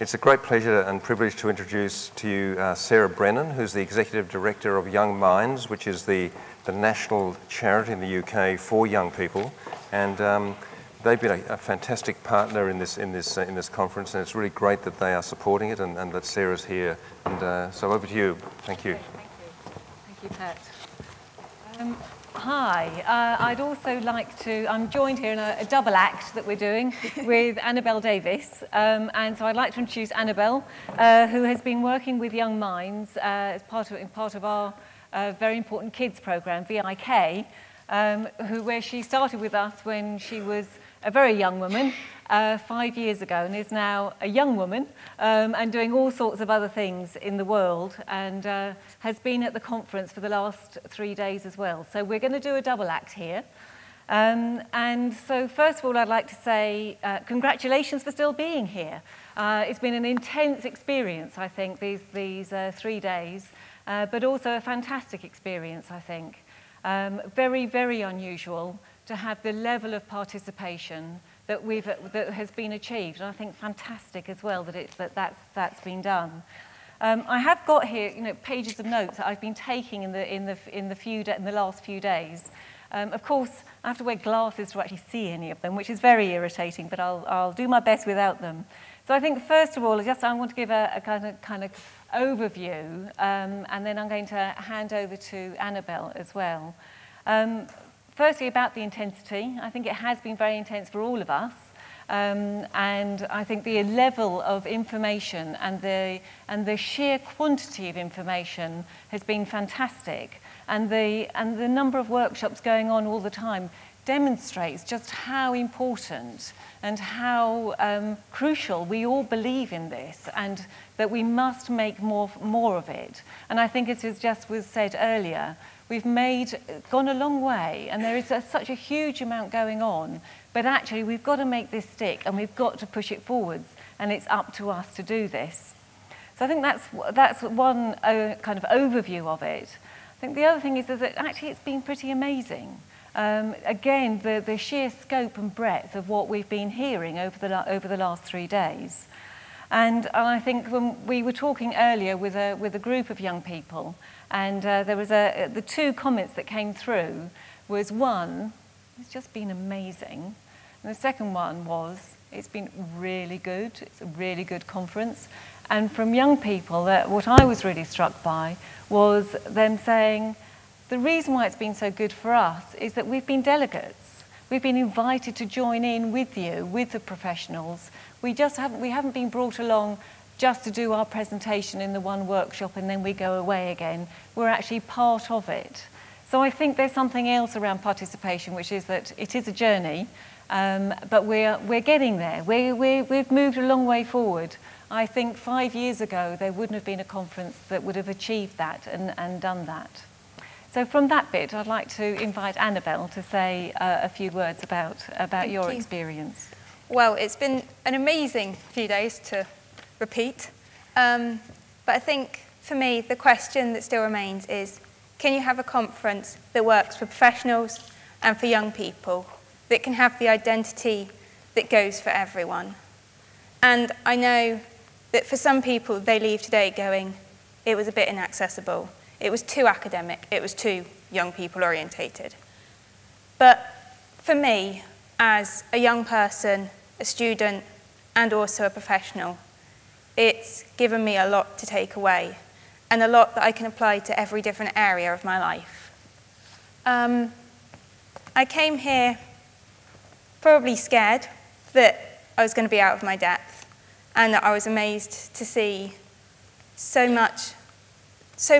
It's a great pleasure and privilege to introduce to you Sarah Brennan, who's the Executive Director of Young Minds, which is the national charity in the UK for young people. And they've been a fantastic partner in this conference, and it's really great that they are supporting it and that Sarah's here. And so over to you. Thank you. Thank you, Pat. Hi, I'd also like to, I'm joined here in a double act that we're doing with Annabelle Davis. And so I'd like to introduce Annabelle, who has been working with Young Minds as part of our very important kids program, VIK, where she started with us when she was a very young woman 5 years ago, and is now a young woman and doing all sorts of other things in the world, and has been at the conference for the last 3 days as well. So we're going to do a double act here. And so first of all, I'd like to say congratulations for still being here. It's been an intense experience, I think, these 3 days, but also a fantastic experience, I think. Very, very unusual to have the level of participation that has been achieved, and I think fantastic as well that's been done. I have got here, pages of notes that I've been taking in the last few days. Of course, I have to wear glasses to actually see any of them, which is very irritating, but I'll do my best without them. So I think first of all, I want to give a kind of overview, and then I'm going to hand over to Annabelle as well. Firstly, about the intensity, I think it has been very intense for all of us, and I think the level of information and the sheer quantity of information has been fantastic, and the number of workshops going on all the time demonstrates just how important and how crucial we all believe in this, and that we must make more of it. And I think, as was said earlier, we've gone a long way, and there is such a huge amount going on, but actually we've got to make this stick, and we've got to push it forwards, and it's up to us to do this. So I think that's one kind of overview of it. I think the other thing is that actually it's been pretty amazing. Again, the sheer scope and breadth of what we've been hearing over the last 3 days. And I think when we were talking earlier with a group of young people, and there was the two comments that came through was, one, it's just been amazing, and the second one was, it's been really good. It's a really good conference. And from young people, what I was really struck by was them saying, the reason why it's been so good for us is that we've been delegates. We've been invited to join in with you, with the professionals. We haven't been brought along just to do our presentation in the one workshop and then we go away again. We're actually part of it. So I think there's something else around participation, which is that it is a journey, but we're getting there. We've moved a long way forward. I think 5 years ago, there wouldn't have been a conference that would have achieved that and done that. So from that bit, I'd like to invite Annabelle to say a few words about your experience. Well, it's been an amazing few days to repeat. But I think, for me, the question that still remains is, can you have a conference that works for professionals and for young people, that can have the identity that goes for everyone? And I know that for some people, they leave today going, it was a bit inaccessible. It was too academic. It was too young people orientated. But for me, as a young person, a student, and also a professional, it's given me a lot to take away, and a lot that I can apply to every different area of my life. I came here probably scared that I was going to be out of my depth, and that I was amazed to see so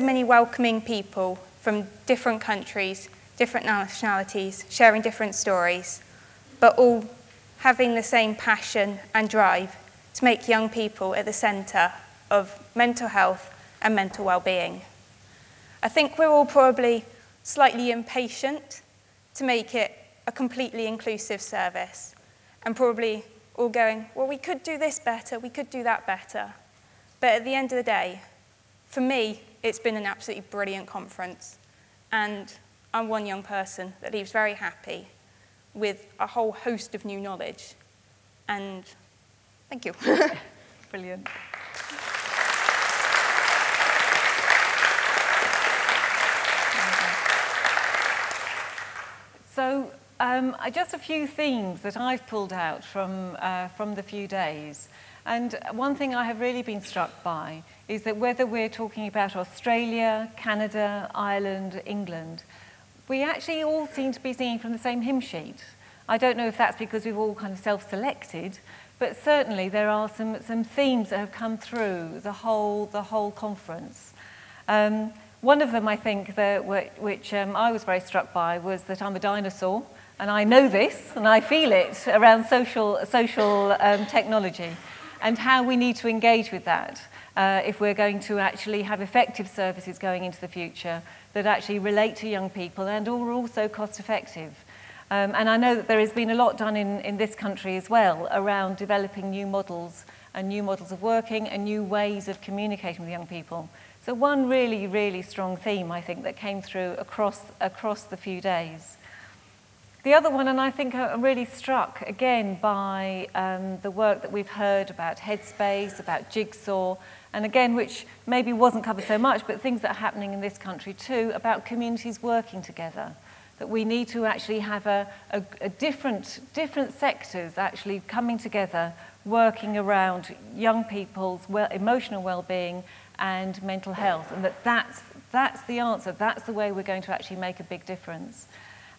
many welcoming people from different countries, different nationalities, sharing different stories, but all having the same passion and drive to make young people at the centre of mental health and mental well-being. I think we're all probably slightly impatient to make it a completely inclusive service, and probably all going, well, we could do this better, we could do that better. But at the end of the day, for me, it's been an absolutely brilliant conference, and I'm one young person that leaves very happy with a whole host of new knowledge. And thank you. Brilliant. So just a few themes that I've pulled out from the few days. And one thing I have really been struck by is that whether we're talking about Australia, Canada, Ireland, England, we actually all seem to be singing from the same hymn sheet. I don't know if that's because we've all kind of self-selected, but certainly there are some themes that have come through the whole conference. One of them, I think, which I was very struck by, was that I'm a dinosaur, and I know this, and I feel it around social technology, and how we need to engage with that if we're going to actually have effective services going into the future that actually relate to young people and are also cost-effective. And I know that there has been a lot done in this country as well around developing new models and new models of working and new ways of communicating with young people. So one really, really strong theme, I think, that came through across the few days. The other one, and I think I'm really struck again by the work that we've heard about Headspace, about Jigsaw, and again, which maybe wasn't covered so much, but things that are happening in this country too, about communities working together. That we need to actually have a different sectors actually coming together, working around young people's emotional well-being and mental health, and that's the answer. That's the way we're going to actually make a big difference.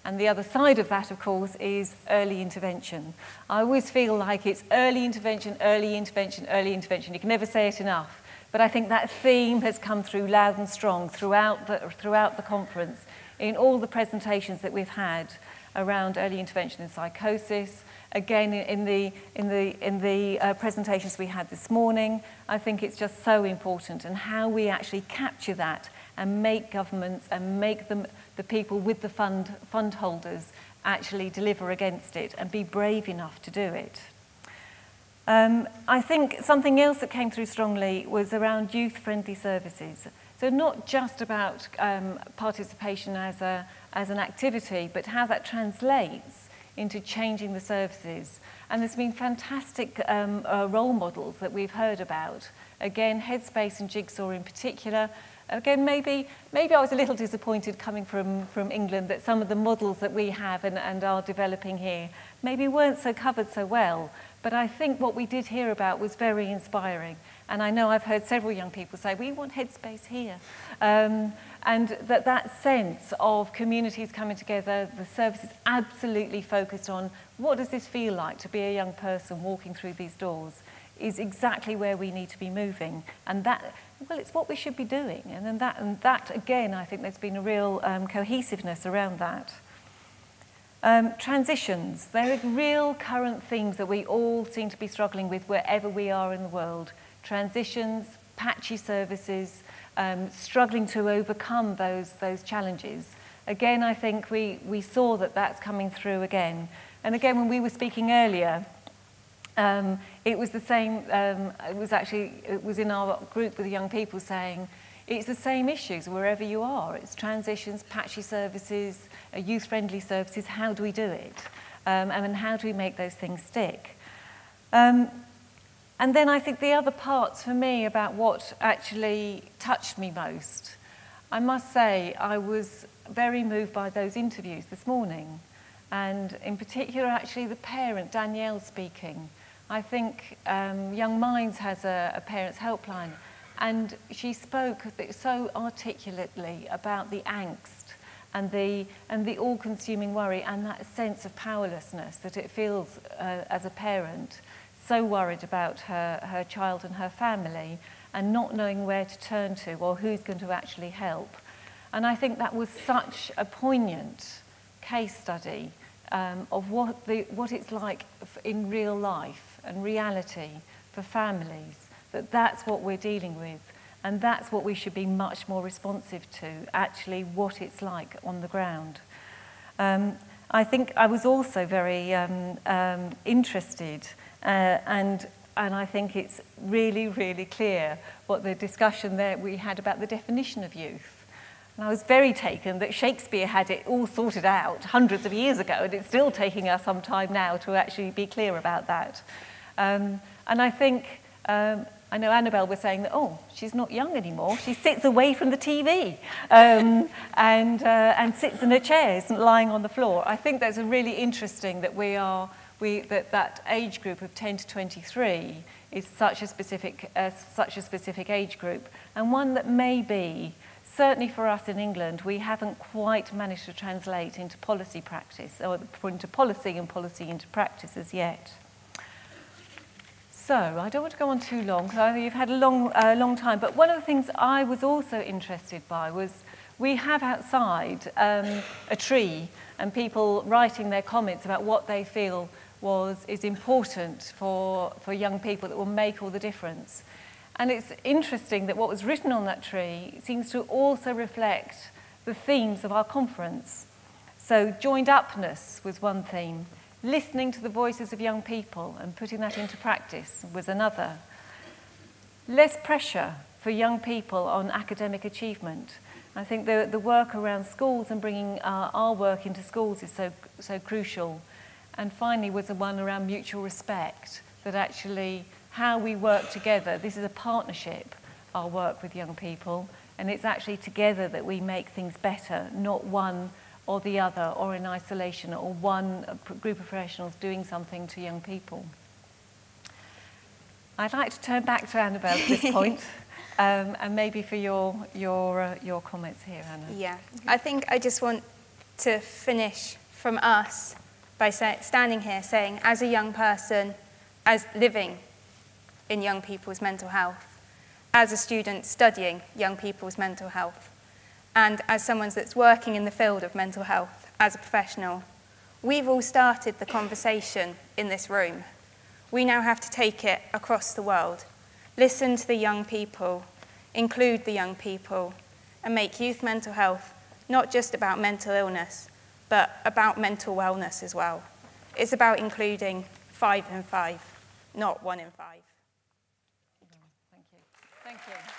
And the other side of that, of course, is early intervention. I always feel like it's early intervention, early intervention, early intervention. You can never say it enough. But I think that theme has come through loud and strong throughout the conference, in all the presentations that we've had around early intervention in psychosis. Again, in the presentations we had this morning, I think it's just so important, and how we actually capture that and make governments and make them, the people with the fund holders, actually deliver against it and be brave enough to do it. I think something else that came through strongly was around youth-friendly services. So not just about participation as an activity, but how that translates into changing the services. And there's been fantastic role models that we've heard about. Again, Headspace and Jigsaw in particular. Again, maybe I was a little disappointed coming from England that some of the models that we have and are developing here maybe weren't so covered so well. But I think what we did hear about was very inspiring. And I know I've heard several young people say, we want Headspace here. And that sense of communities coming together, the services absolutely focused on what does this feel like to be a young person walking through these doors, is exactly where we need to be moving. And that, well, it's what we should be doing. And that again, I think there's been a real cohesiveness around that. Transitions, there are real current themes that we all seem to be struggling with wherever we are in the world. Transitions, patchy services, struggling to overcome those challenges. Again, I think we saw that that's coming through again. And again, when we were speaking earlier, it was the same, it was in our group with the young people saying, it's the same issues wherever you are. It's transitions, patchy services, youth-friendly services. How do we do it? And how do we make those things stick? And then I think the other parts for me about what actually touched me most, I must say I was very moved by those interviews this morning. And in particular, actually, the parent, Danielle, speaking. I think Young Minds has a parents' helpline. And she spoke so articulately about the angst and the all-consuming worry and that sense of powerlessness that it feels as a parent, so worried about her child and her family and not knowing where to turn to or who's going to actually help. And I think that was such a poignant case study of what it's like in real life and reality for families. That's what we're dealing with, and that's what we should be much more responsive to, actually what it's like on the ground. I think I was also very interested, and I think it's really, really clear what the discussion there we had about the definition of youth. And I was very taken that Shakespeare had it all sorted out hundreds of years ago, and it's still taking us some time now to actually be clear about that. And I think I know Annabelle was saying that, oh, she's not young anymore. She sits away from the TV and sits in her chair, isn't lying on the floor. I think that's really interesting that that age group of 10 to 23 is such a specific age group, and one that maybe, certainly for us in England, we haven't quite managed to translate into policy practice, or into policy and policy into practice as yet. So, I don't want to go on too long, because I know you've had a long time, but one of the things I was also interested by was we have outside a tree and people writing their comments about what they feel is important for young people that will make all the difference. And it's interesting that what was written on that tree seems to also reflect the themes of our conference. So joined upness was one theme. Listening to the voices of young people and putting that into practice was another. Less pressure for young people on academic achievement. I think the work around schools and bringing our work into schools is so crucial. And finally was the one around mutual respect, that actually how we work together, this is a partnership, our work with young people, and it's actually together that we make things better, not one or the other, or in isolation, or one group of professionals doing something to young people. I'd like to turn back to Annabelle at this point, and maybe for your comments here, Anna. Yeah, I think I just want to finish from us by standing here saying, as a young person, as living in young people's mental health, as a student studying young people's mental health, and as someone that's working in the field of mental health as a professional, we've all started the conversation in this room. We now have to take it across the world, listen to the young people, include the young people, and make youth mental health not just about mental illness, but about mental wellness as well. It's about including 5 in 5, not 1 in 5. Thank you. Thank you.